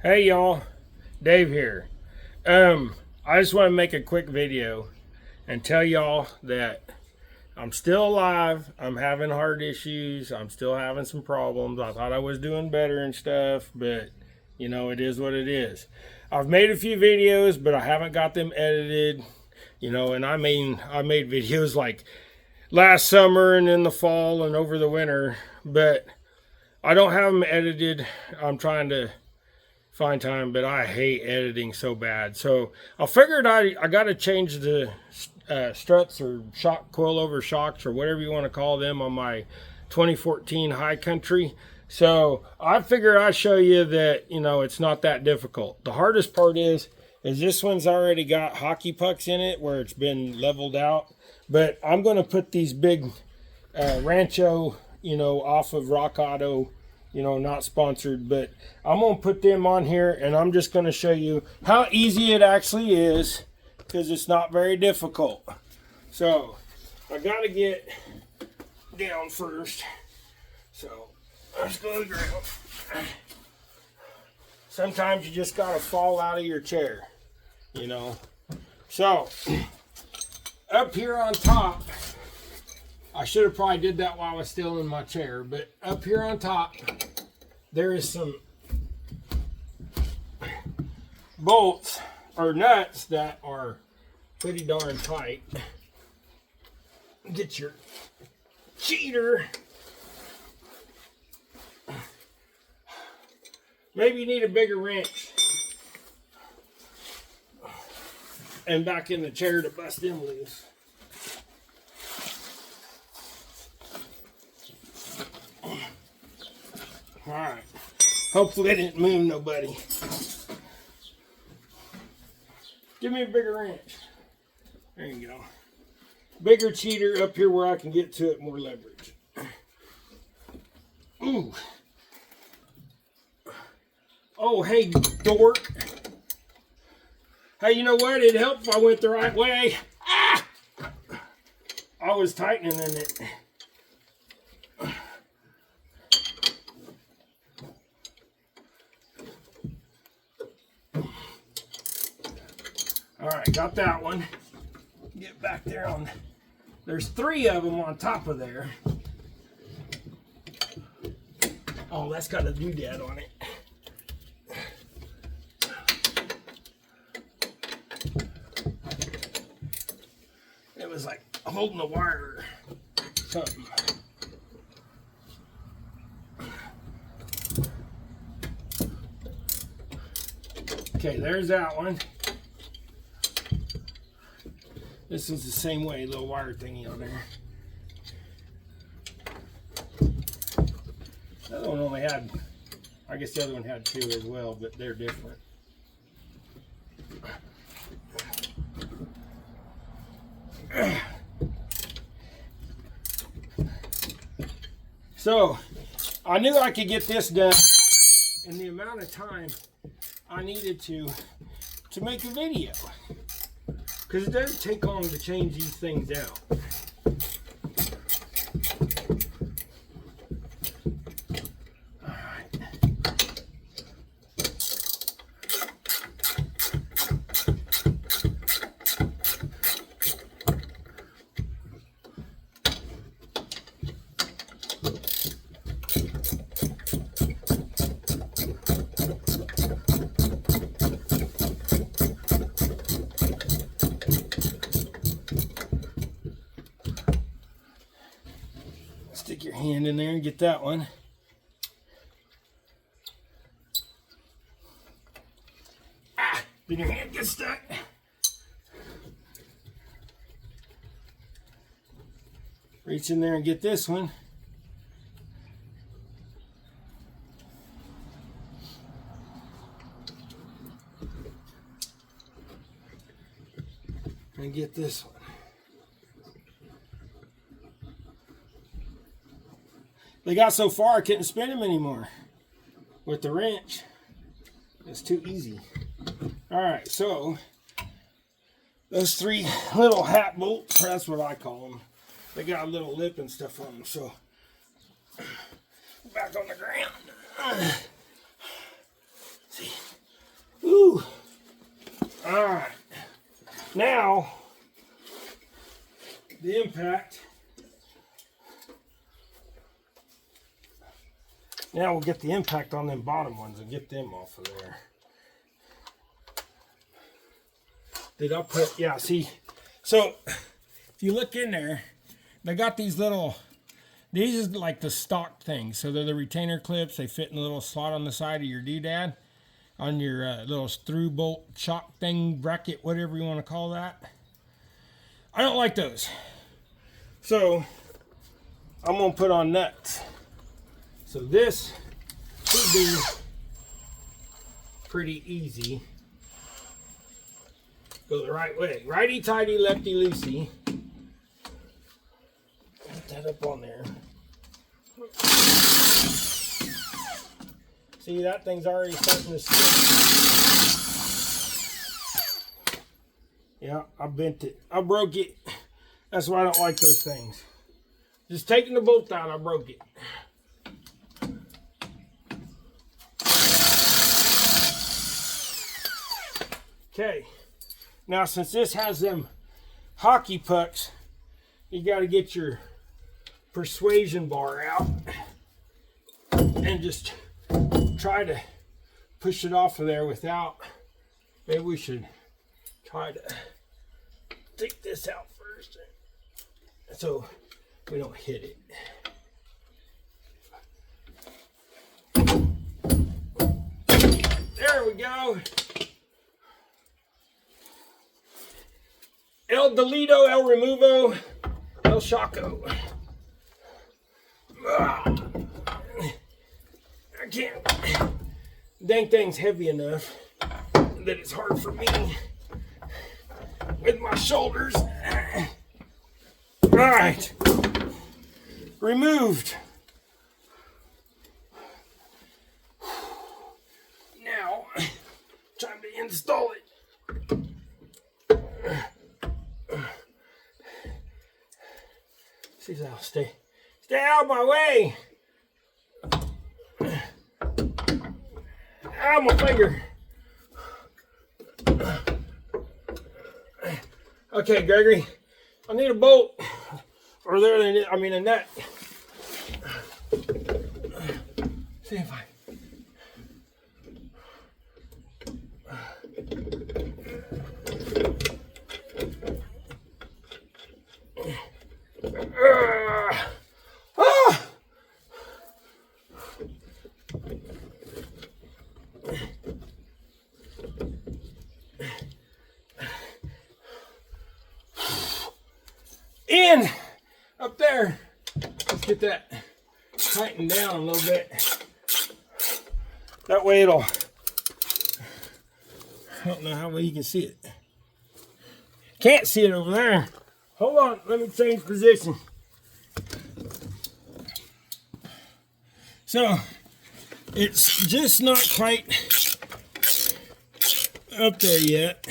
Hey y'all, Dave here. I just want to make a quick video and tell y'all that I'm still alive. I'm having heart issues. I'm still having some problems. I thought I was doing better and stuff, but you know, it is what it is. I've made a few videos, but I haven't got them edited. You know, and I made videos like last summer and in the fall and over the winter, but I don't have them edited. I'm trying to find time, but I hate editing so bad. So I figured I got to change the struts or shock coilover shocks or whatever you want to call them on my 2014 High Country. So I figured I'd show you that it's not that difficult. The hardest part is this one's already got hockey pucks in it where it's been leveled out. But I'm going to put these big Rancho, off of Rock Auto, not sponsored, but I'm going to put them on here and I'm just going to show you how easy it actually is because it's not very difficult. So I got to get down first. So let's go to the ground. Sometimes you just got to fall out of your chair, So up here on top, I should have probably did that while I was still in my chair, but up here on top, there is some bolts or nuts that are pretty darn tight. Get your cheater. Maybe you need a bigger wrench. And back in the chair to bust them loose. Alright. Hopefully I didn't move nobody. Give me a bigger wrench. There you go. Bigger cheater up here where I can get to it, more leverage. Ooh. Oh, hey, dork. Hey, you know what? It helped if I went the right way. Ah! I was tightening in it. All right, got that one. Get back there on. There's 3 of them on top of there. Oh, that's got a doodad on it. It was like holding the wire or something. Okay, there's that one. This is the same way, little wire thingy on there. The other one only had, I guess the other one had 2 as well, but they're different. So, I knew I could get this done in the amount of time I needed to make a video. Because it doesn't take long to change these things out. Alright. Stick your hand in there and get that one. Ah, did your hand get stuck? Reach in there and get this one. And get this one. They got so far I couldn't spin them anymore with the wrench. It's too easy. Alright, so those 3 little hat bolts, that's what I call them. They got a little lip and stuff on them, so back on the ground. See, Now, the impact. Now we'll get the impact on them bottom ones and get them off of there. Did I put, yeah, see, so if you look in there, they got these little, these is like the stock things. So they're the retainer clips. They fit in a little slot on the side of your doodad, on your little through bolt chock thing, bracket, whatever you want to call that. I don't like those. So I'm going to put on nuts. So this should be pretty easy. Go the right way. Righty tighty, lefty loosey. Put that up on there. See, that thing's already starting to stick. Yeah, I bent it. I broke it. That's why I don't like those things. Just taking the bolt out, I broke it. Okay, now since this has them hockey pucks, you got to get your persuasion bar out and just try to push it off of there without, maybe we should try to take this out first so we don't hit it. There we go. El Delito, El Removo, El Chaco. I can't. Dang thing's heavy enough that it's hard for me with my shoulders. All right. Removed. Now, time to install it. See if I'll stay out of my way. Ow, my finger. Okay, Gregory, I need a bolt, or there, I mean a nut. See if I. In up there. Let's get that tightened down a little bit. That way it'll, I don't know how well you can see it. Can't see it over there. Hold on, let me change position. So it's just not quite up there yet,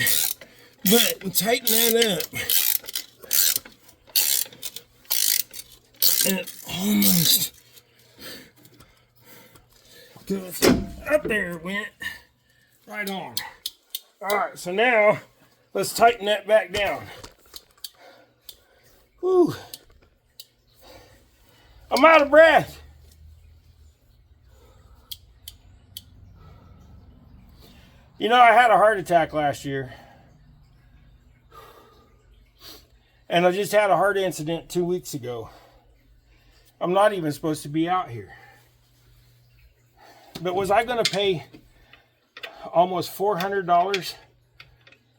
but tighten that up. And it almost goes up there. It went right on. All right, so now let's tighten that back down. Whew. I'm out of breath. You know, I had a heart attack last year. And I just had a heart incident 2 weeks ago. I'm not even supposed to be out here. But was I going to pay almost $400,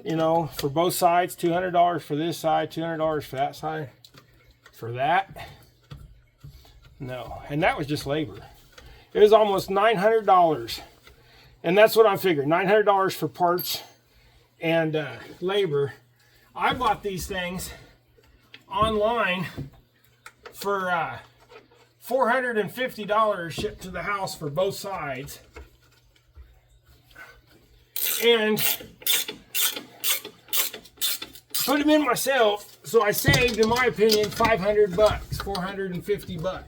you know, for both sides? $200 for this side, $200 for that side? For that? No. And that was just labor. It was almost $900. And that's what I figured. $900 for parts and labor. I bought these things online for $450 shipped to the house for both sides. And put them in myself, so I saved, in my opinion, $500, $450.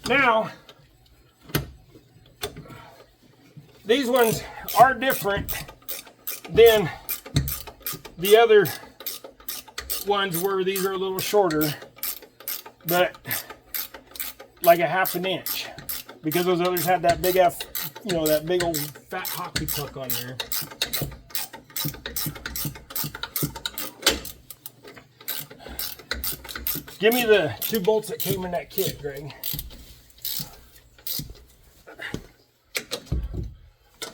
Now, these ones are different Then the other ones were, these are a little shorter, but like a half an inch, because those others had that big F, you know, that big old fat hockey puck on there. Give me the 2 bolts that came in that kit, Greg.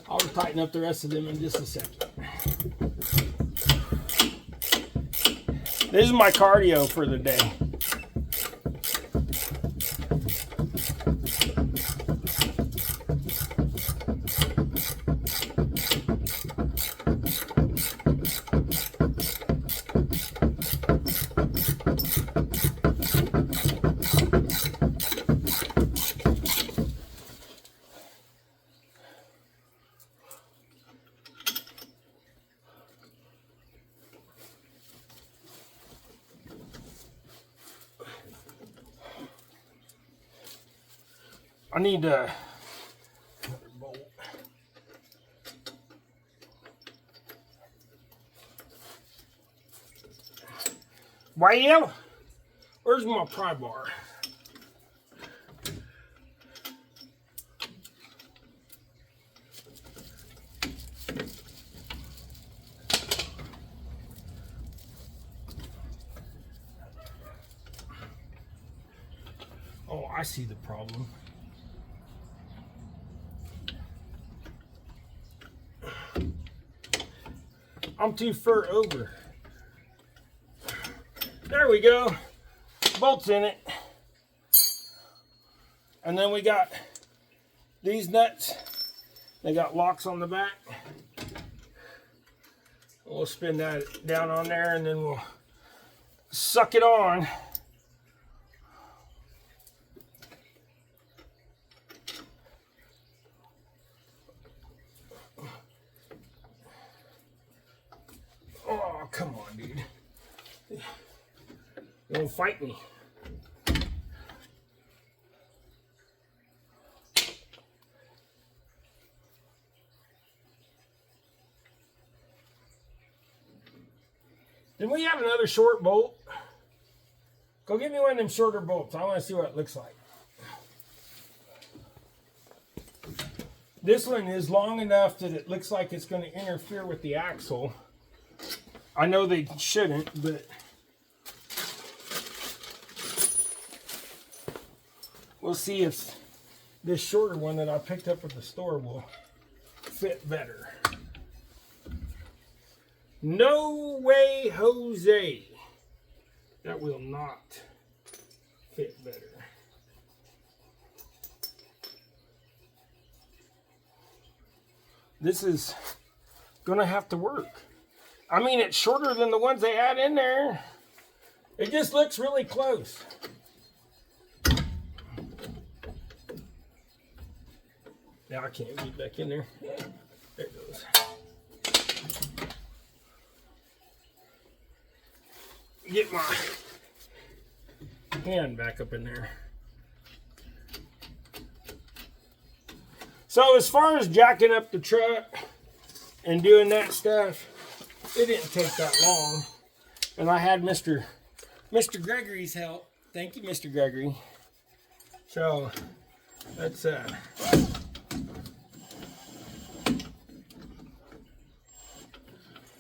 I'll tighten up the rest of them in just a second. This is my cardio for the day. I need another bolt. Well, where's my pry bar? Oh, I see the problem. I'm too far over. There we go. Bolts in it. And then we got these nuts. They got locks on the back. We'll spin that down on there and then we'll suck it on. Oh, come on, dude. You won't fight me. Then we have another short bolt. Go get me one of them shorter bolts. I want to see what it looks like. This one is long enough that it looks like it's going to interfere with the axle. I know they shouldn't, but we'll see if this shorter one that I picked up at the store will fit better. No way, Jose. That will not fit better. This is gonna have to work. I mean, it's shorter than the ones they had in there. It just looks really close. Now I can't get back in there. There it goes. Get my hand back up in there. So as far as jacking up the truck and doing that stuff, it didn't take that long. And I had Mr. Gregory's help. Thank you, Mr. Gregory. So let's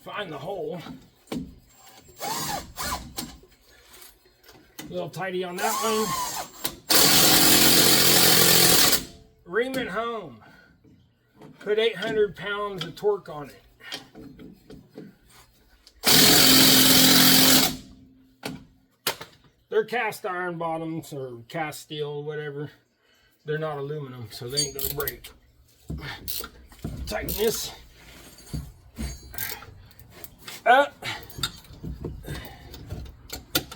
find the hole. A little tighty on that one. Ream it home. Put 800 pounds of torque on it. They're cast iron bottoms or cast steel, whatever. They're not aluminum, so they ain't gonna break. Tighten this up.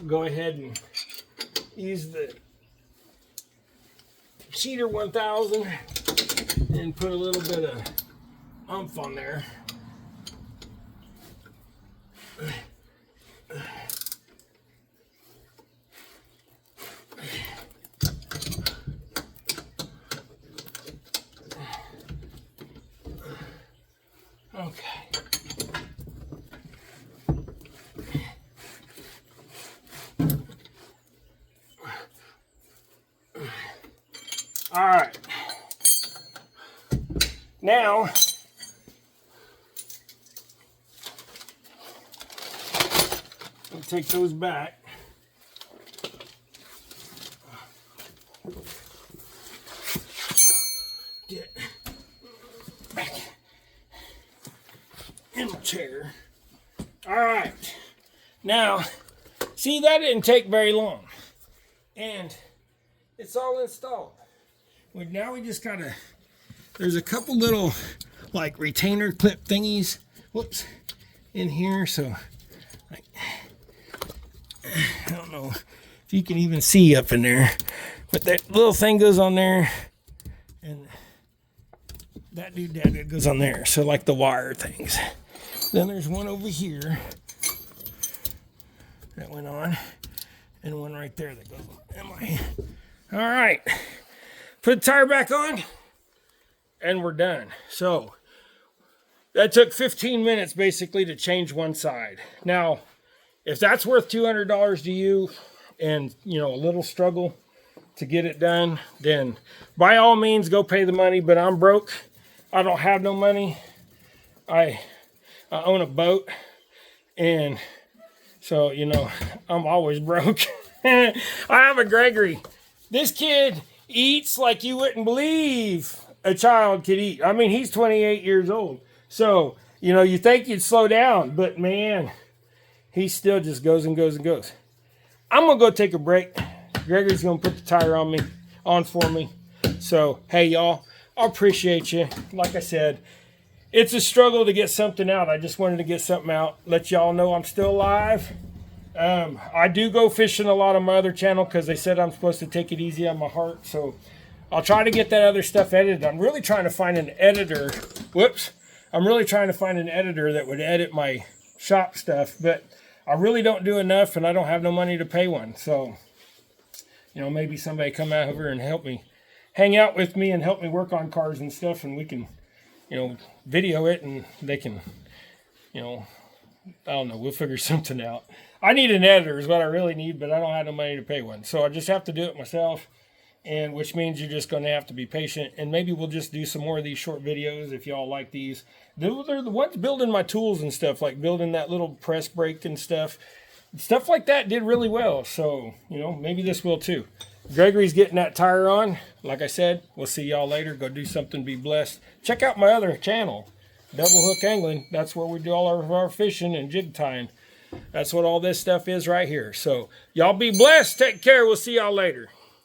Go ahead and use the Cheater 1000 and put a little bit of oomph on there. Okay. All right. Now, we'll take those back. Get back in my chair. All right. Now, see, that didn't take very long. And it's all installed. Now we just gotta, there's a couple little like retainer clip thingies, whoops, in here. So like, I don't know if you can even see up in there, but that little thing goes on there, and that doodad goes on there. So like the wire things. Then there's one over here that went on, and one right there that goes on. All right, put the tire back on, and we're done. So that took 15 minutes basically to change one side. Now, if that's worth $200 to you, and you know, a little struggle to get it done, then by all means go pay the money. But I'm broke. I don't have no money. I own a boat, and so, you know, I'm always broke. I have a Gregory. This kid eats like you wouldn't believe a child could eat. I mean, he's 28 years old. So, you know, you think you'd slow down, but man, he still just goes and goes and goes. I'm going to go take a break. Gregory's going to put the tire on for me. So, hey, y'all, I appreciate you. Like I said, it's a struggle to get something out. I just wanted to get something out. Let y'all know I'm still alive. I do go fishing a lot on my other channel because they said I'm supposed to take it easy on my heart. So I'll try to get that other stuff edited. I'm really trying to find an editor. Whoops. I'm really trying to find an editor that would edit my shop stuff. But I really don't do enough, and I don't have no money to pay one. So, you know, maybe somebody come out over and help me, hang out with me and help me work on cars and stuff, and we can, you know, video it, and they can, you know, I don't know, we'll figure something out. I need an editor is what I really need, but I don't have no money to pay one. So I just have to do it myself, and which means you're just going to have to be patient, and maybe we'll just do some more of these short videos if y'all like these. They're the ones building my tools and stuff, like building that little press brake and stuff. Stuff like that did really well, so, you know, maybe this will too. Gregory's getting that tire on. Like I said, we'll see y'all later. Go do something, be blessed. Check out my other channel, Double Hook Angling. That's where we do all of our fishing and jig tying. That's what all this stuff is right here. So y'all be blessed. Take care. We'll see y'all later.